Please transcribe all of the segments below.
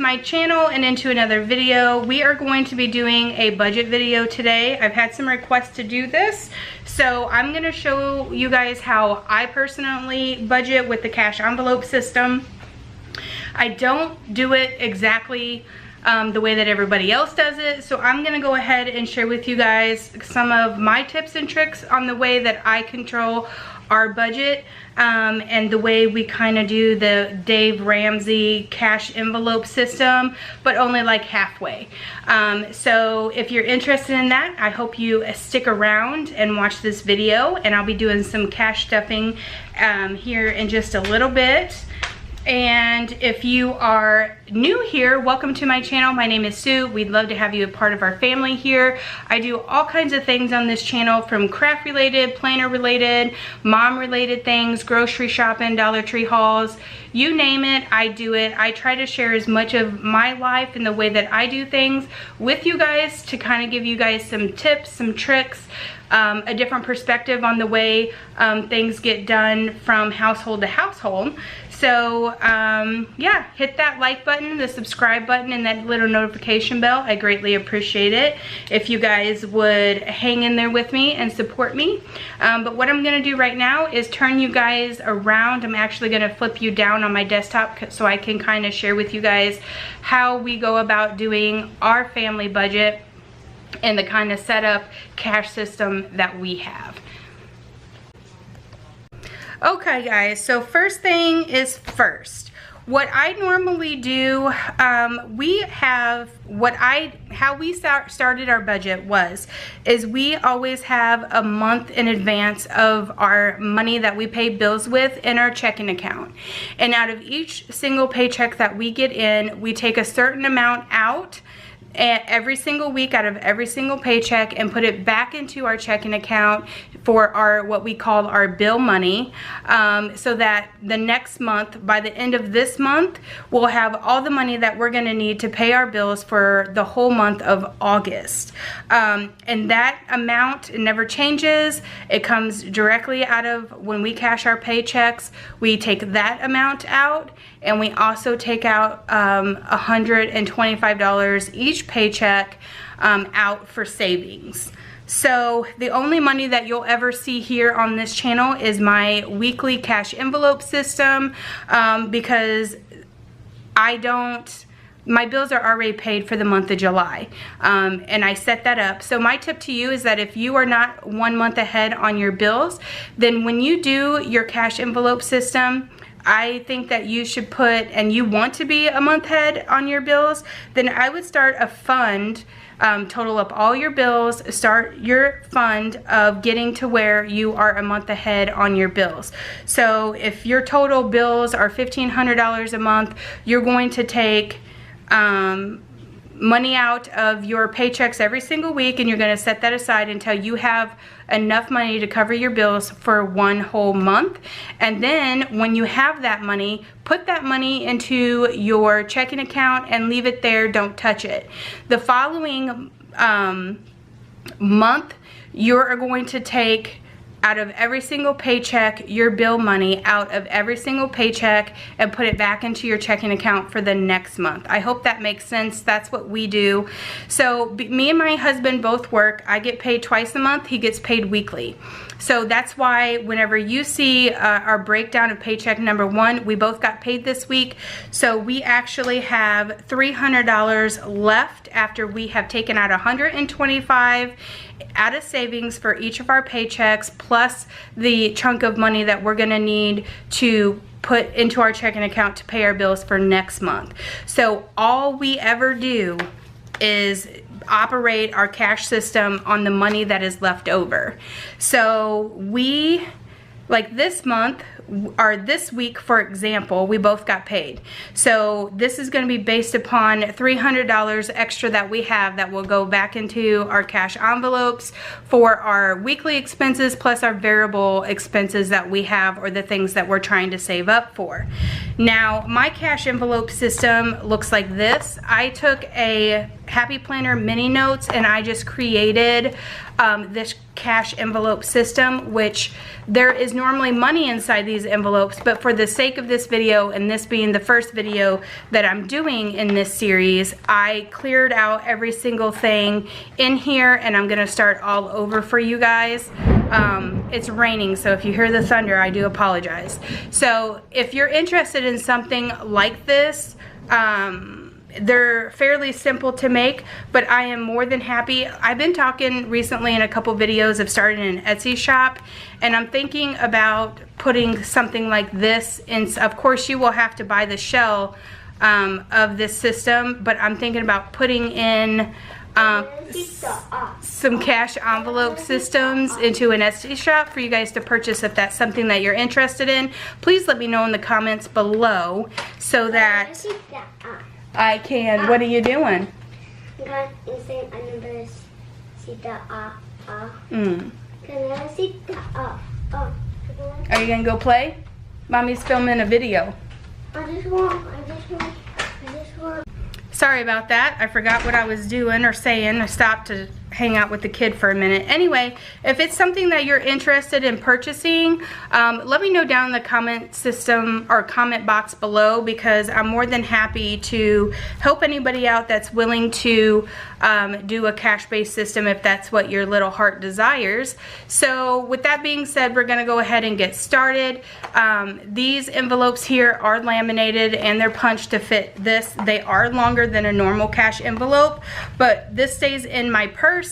my channel and into another video. We are going to be doing a budget video today. I've had some requests to do this, so I'm going to show you guys how I personally budget with the cash envelope system. I don't do it exactly the way that everybody else does it, so I'm gonna go ahead and share with you guys some of my tips and tricks on the way that I control our budget, and the way we kind of do the Dave Ramsey cash envelope system, but only like halfway. So if you're interested in that, I hope you stick around and watch this video, and I'll be doing some cash stuffing here in just a little bit. And if you are new here, welcome to my channel. My name is Sue. We'd love to have you a part of our family here. I do all kinds of things on this channel, from craft related, planner related, mom related things, grocery shopping, Dollar Tree hauls, you name it, I do it. I try to share as much of my life and the way that I do things with you guys to kind of give you guys some tips, some tricks, a different perspective on the way things get done from household to household. So yeah, hit that like button, the subscribe button, and that little notification bell. I greatly appreciate it if you guys would hang in there with me and support me. But what I'm gonna do right now is turn you guys around. I'm actually gonna flip you down on my desktop so I can kind of share with you guys how we go about doing our family budget and the kind of setup cash system that we have. Okay guys, so first thing is first. What I normally do, how we started our budget is we always have a month in advance of our money that we pay bills with in our checking account. And out of each single paycheck that we get in, we take a certain amount out every single week out of every single paycheck and put it back into our checking account for our what we call our bill money, so that the next month, by the end of this month, we'll have all the money that we're going to need to pay our bills for the whole month of August. And that amount never changes. It comes directly out of when we cash our paychecks. We take that amount out, and we also take out $125 each paycheck out for savings. So the only money that you'll ever see here on this channel is my weekly cash envelope system, because my bills are already paid for the month of July, and I set that up. So my tip to you is that if you are not 1 month ahead on your bills, then when you do your cash envelope system, I think that you should put, and you want to be a month ahead on your bills, then I would start a fund, total up all your bills, start your fund of getting to where you are a month ahead on your bills. So if your total bills are $1,500 a month, you're going to take money out of your paychecks every single week, and you're going to set that aside until you have enough money to cover your bills for one whole month. And then when you have that money, put that money into your checking account and leave it there. Don't touch it. The following month, you're going to take out of every single paycheck your bill money out of every single paycheck and put it back into your checking account for the next month. I hope that makes sense. That's what we do. So me and my husband both work. I get paid twice a month. He gets paid weekly. So that's why whenever you see our breakdown of paycheck number 1, we both got paid this week. So we actually have $300 left after we have taken out $125 out of savings for each of our paychecks, plus the chunk of money that we're going to need to put into our checking account to pay our bills for next month. So all we ever do is operate our cash system on the money that is left over. So we, like this month, or this week, for example, we both got paid. So this is going to be based upon $300 extra that we have that will go back into our cash envelopes for our weekly expenses, plus our variable expenses that we have, or the things that we're trying to save up for. Now, my cash envelope system looks like this. I took a Happy Planner mini notes, and I just created this cash envelope system, which there is normally money inside these envelopes, but for the sake of this video, and this being the first video that I'm doing in this series, I cleared out every single thing in here, and I'm gonna start all over for you guys. It's raining, so if you hear the thunder, I do apologize. So if you're interested in something like this, they're fairly simple to make, but I am more than happy. I've been talking recently in a couple videos of starting an Etsy shop, and I'm thinking about putting something like this in. Of course, you will have to buy the shell of this system, but I'm thinking about putting in some cash envelope systems into an Etsy shop for you guys to purchase if that's something that you're interested in. Please let me know in the comments below so that I can. What are you doing? Are you gonna go play? Mommy's filming a video. Sorry about that. I forgot what I was doing or saying. I stopped to hang out with the kid for a minute. Anyway, if it's something that you're interested in purchasing, let me know down in the comment system or comment box below, because I'm more than happy to help anybody out that's willing to do a cash-based system if that's what your little heart desires. So with that being said, we're going to go ahead and get started. These envelopes here are laminated and they're punched to fit this. They are longer than a normal cash envelope, but this stays in my purse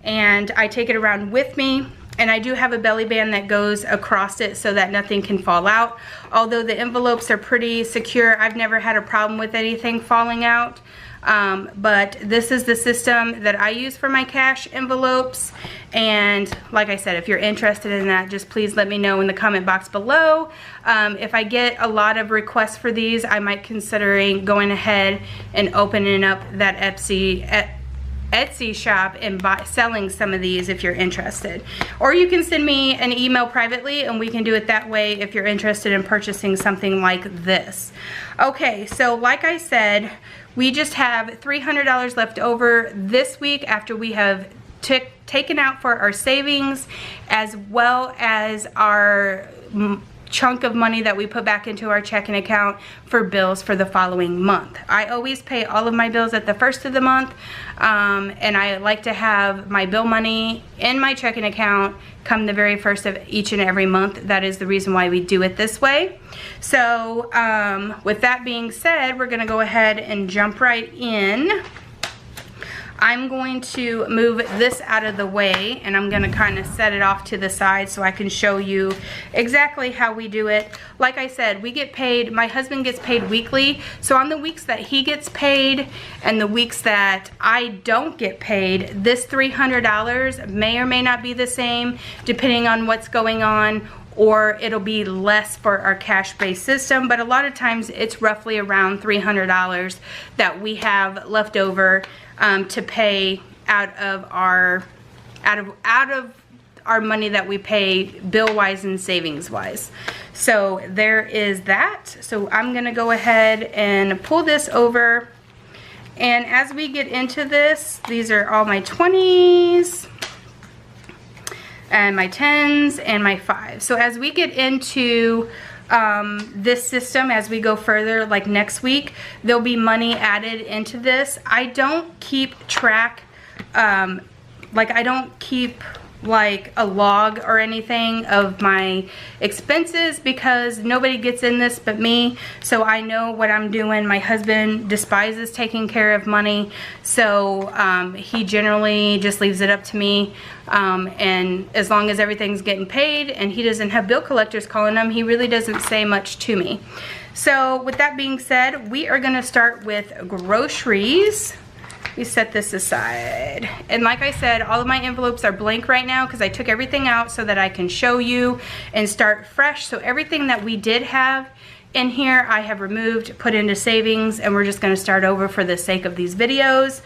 and I take it around with me, and I do have a belly band that goes across it so that nothing can fall out. Although the envelopes are pretty secure, I've never had a problem with anything falling out. But this is the system that I use for my cash envelopes, and like I said, if you're interested in that, just please let me know in the comment box below. If I get a lot of requests for these, I might considering going ahead and opening up that Etsy shop and selling some of these if you're interested. Or you can send me an email privately and we can do it that way if you're interested in purchasing something like this. Okay, so like I said, we just have $300 left over this week after we have taken out for our savings, as well as our chunk of money that we put back into our checking account for bills for the following month. I always pay all of my bills at the first of the month, and I like to have my bill money in my checking account come the very first of each and every month. That is the reason why we do it this way. So with that being said, we're gonna go ahead and jump right in. I'm going to move this out of the way, and I'm going to kind of set it off to the side so I can show you exactly how we do it. Like I said, we get paid, my husband gets paid weekly, so on the weeks that he gets paid and the weeks that I don't get paid, this $300 may or may not be the same depending on what's going on, or it'll be less for our cash-based system, but a lot of times it's roughly around $300 that we have left over to pay out of our money that we pay bill-wise and savings-wise. So there is that. So I'm gonna go ahead and pull this over, and as we get into this, these are all my 20s and my 10s and my 5s. So as we get into this system, as we go further, like next week, there'll be money added into this. I don't keep track, I don't keep like a log or anything of my expenses, because nobody gets in this but me, so I know what I'm doing. My husband despises taking care of money, so he generally just leaves it up to me, and as long as everything's getting paid and he doesn't have bill collectors calling him, he really doesn't say much to me. So with that being said, we are going to start with groceries. We set this aside, and like I said, all of my envelopes are blank right now because I took everything out so that I can show you and start fresh. So everything that we did have in here I have removed, put into savings, and we're just going to start over for the sake of these videos.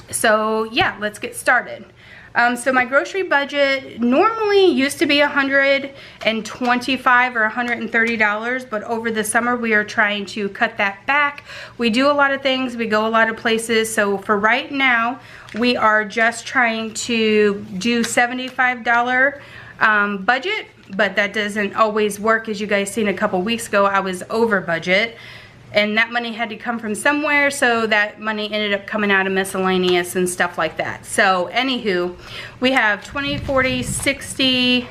So yeah, let's get started. So my grocery budget normally used to be $125 or $130, but over the summer we are trying to cut that back. We do a lot of things, we go a lot of places, so for right now we are just trying to do $75 budget, but that doesn't always work. As you guys seen a couple weeks ago, I was over budget. And that money had to come from somewhere, so that money ended up coming out of miscellaneous and stuff like that. So, anywho, we have 20, 40, 60,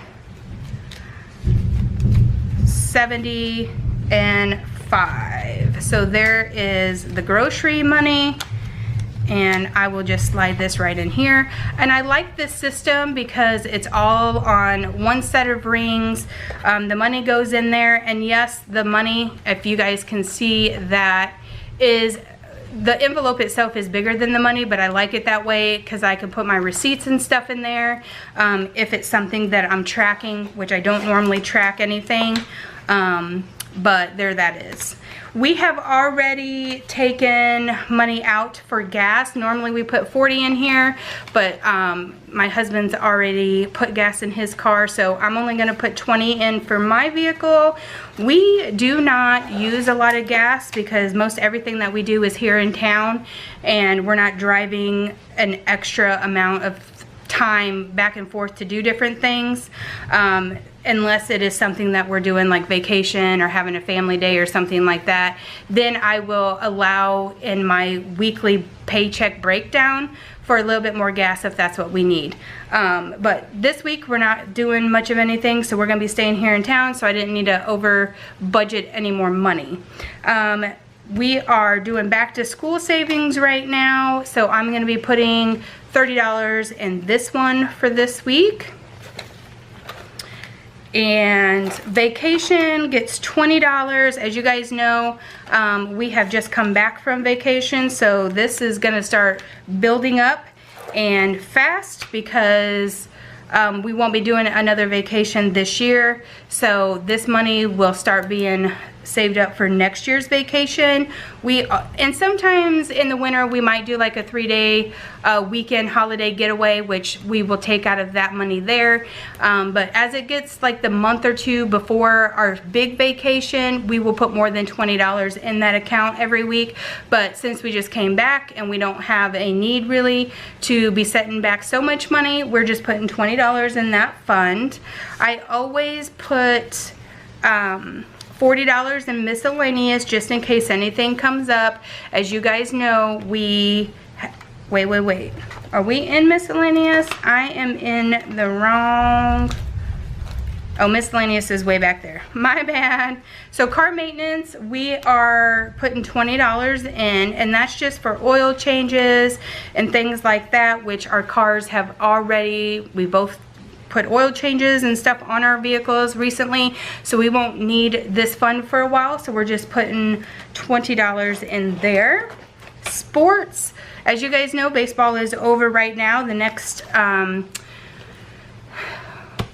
70, and 5. So there is the grocery money. And I will just slide this right in here. And I like this system because it's all on one set of rings. The money goes in there, and yes, the money, if you guys can see, that is, the envelope itself is bigger than the money, but I like it that way because I can put my receipts and stuff in there. If it's something that I'm tracking, which I don't normally track anything, but there that is. We have already taken money out for gas. Normally we put 40 in here, but my husband's already put gas in his car, so I'm only gonna put 20 in for my vehicle. We do not use a lot of gas because most everything that we do is here in town, and we're not driving an extra amount of time back and forth to do different things. Unless it is something that we're doing like vacation or having a family day or something like that, then I will allow in my weekly paycheck breakdown for a little bit more gas if that's what we need. But this week we're not doing much of anything, so we're gonna be staying here in town, so I didn't need to over budget any more money. We are doing back to school savings right now, so I'm gonna be putting $30 in this one for this week. And vacation gets $20. As you guys know, we have just come back from vacation, so this is gonna start building up and fast because we won't be doing another vacation this year, so this money will start being saved up for next year's vacation. And sometimes in the winter we might do like a 3-day weekend holiday getaway, which we will take out of that money there. But as it gets like the month or two before our big vacation, we will put more than $20 in that account every week. But since we just came back and we don't have a need really to be setting back so much money, we're just putting $20 in that fund. I always put $40 in miscellaneous just in case anything comes up. As you guys know, wait. Are we in miscellaneous? I am in the wrong. Oh, miscellaneous is way back there. My bad. So car maintenance, we are putting $20 in, and that's just for oil changes and things like that, which our cars have already, we both put oil changes and stuff on our vehicles recently, so we won't need this fund for a while, so we're just putting $20 in there. Sports, as you guys know, baseball is over right now. The next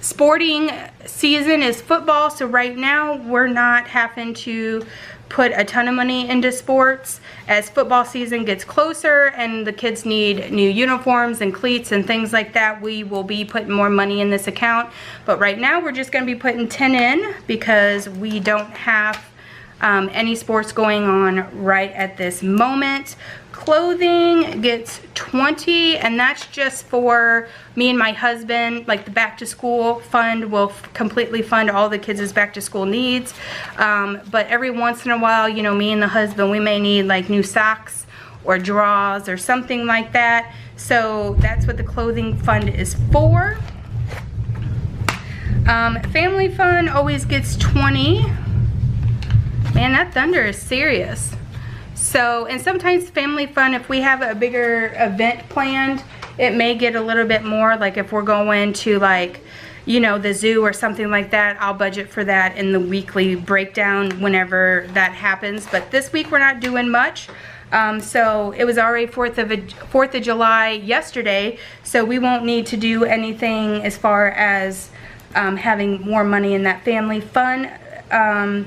sporting season is football, so right now we're not having to put a ton of money into sports. As football season gets closer and the kids need new uniforms and cleats and things like that, we will be putting more money in this account. But right now we're just going to be putting 10 in because we don't have any sports going on right at this moment. Clothing gets 20, and that's just for me and my husband. Like the back to school fund will completely fund all the kids' back to school needs. But every once in a while, you know, me and the husband, we may need like new socks or drawers or something like that. So that's what the clothing fund is for. Family fund always gets 20. Man, that thunder is serious. So, and sometimes family fun, if we have a bigger event planned, it may get a little bit more. Like if we're going to like, you know, the zoo or something like that, I'll budget for that in the weekly breakdown whenever that happens. But this week we're not doing much. So it was already 4th of July yesterday, so we won't need to do anything as far as having more money in that family fund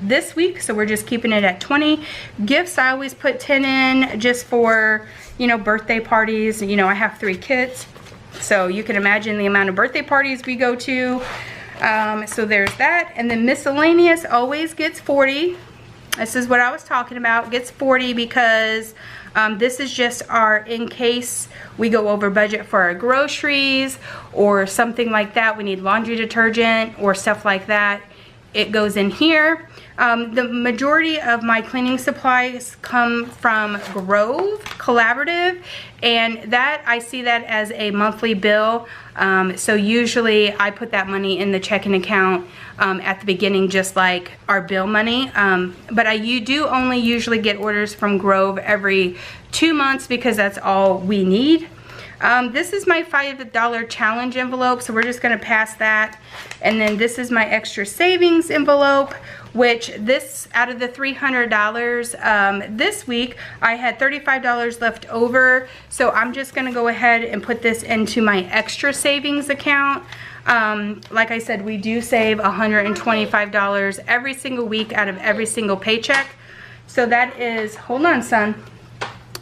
this week, so we're just keeping it at 20. Gifts, I always put 10 in just for, you know, birthday parties. You know, I have 3 kids, So you can imagine the amount of birthday parties we go to. So there's that. And then miscellaneous always gets 40. This is what I was talking about. Gets 40 because this is just our in case we go over budget for our groceries or something like that. We need laundry detergent or stuff like that. It goes in here. The majority of my cleaning supplies come from Grove Collaborative, and that I see that as a monthly bill. So usually I put that money in the checking account at the beginning, just like our bill money. But you do only usually get orders from Grove every 2 months because that's all we need. This is my $5 challenge envelope, so we're just going to pass that. And then this is my extra savings envelope, which this, out of the $300 this week, I had $35 left over. So I'm just going to go ahead and put this into my extra savings account. Like I said, we do save $125 every single week out of every single paycheck. So that is, hold on, son.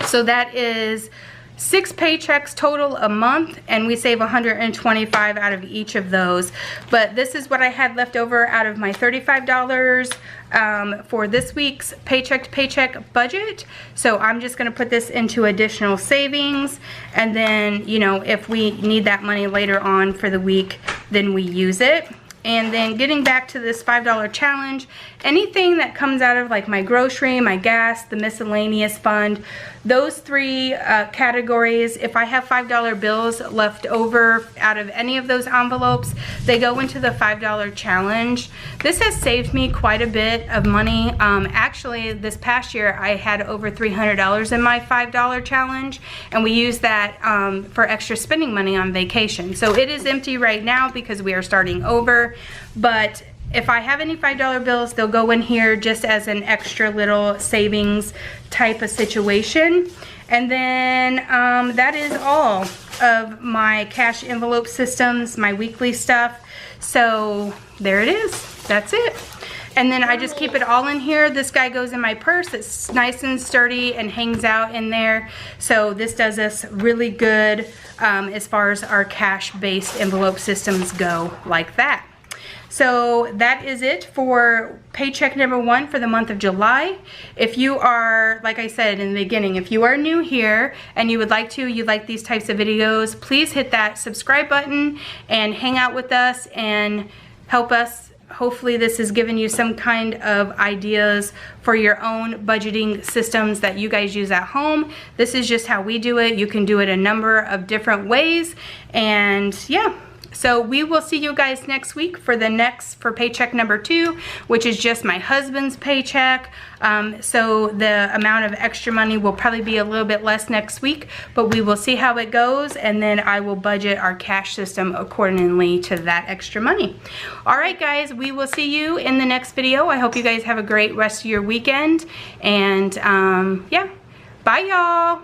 So that is 6 paychecks total a month, and we save $125 out of each of those. But this is what I had left over out of my $35 for this week's paycheck to paycheck budget. So I'm just going to put this into additional savings, and then, you know, if we need that money later on for the week, then we use it. And then getting back to this $5 challenge, anything that comes out of like my grocery, my gas, the miscellaneous fund, those 3 categories, if I have $5 bills left over out of any of those envelopes, they go into the $5 challenge. This has saved me quite a bit of money. Actually, this past year, I had over $300 in my $5 challenge, and we used that for extra spending money on vacation. So it is empty right now because we are starting over. But if I have any $5 bills, they'll go in here just as an extra little savings type of situation. And then that is all of my cash envelope systems, my weekly stuff. So there it is. That's it. And then I just keep it all in here. This guy goes in my purse. It's nice and sturdy and hangs out in there. So this does us really good as far as our cash-based envelope systems go, like that. So that is it for paycheck number 1 for the month of July. If you are, like I said in the beginning, if you are new here and you would like these types of videos, please hit that subscribe button and hang out with us and help us. Hopefully this has given you some kind of ideas for your own budgeting systems that you guys use at home. This is just how we do it. You can do it a number of different ways. And yeah. So we will see you guys next week for paycheck number 2, which is just my husband's paycheck. So the amount of extra money will probably be a little bit less next week, but we will see how it goes, and then I will budget our cash system accordingly to that extra money. All right, guys, we will see you in the next video. I hope you guys have a great rest of your weekend, and yeah, bye, y'all.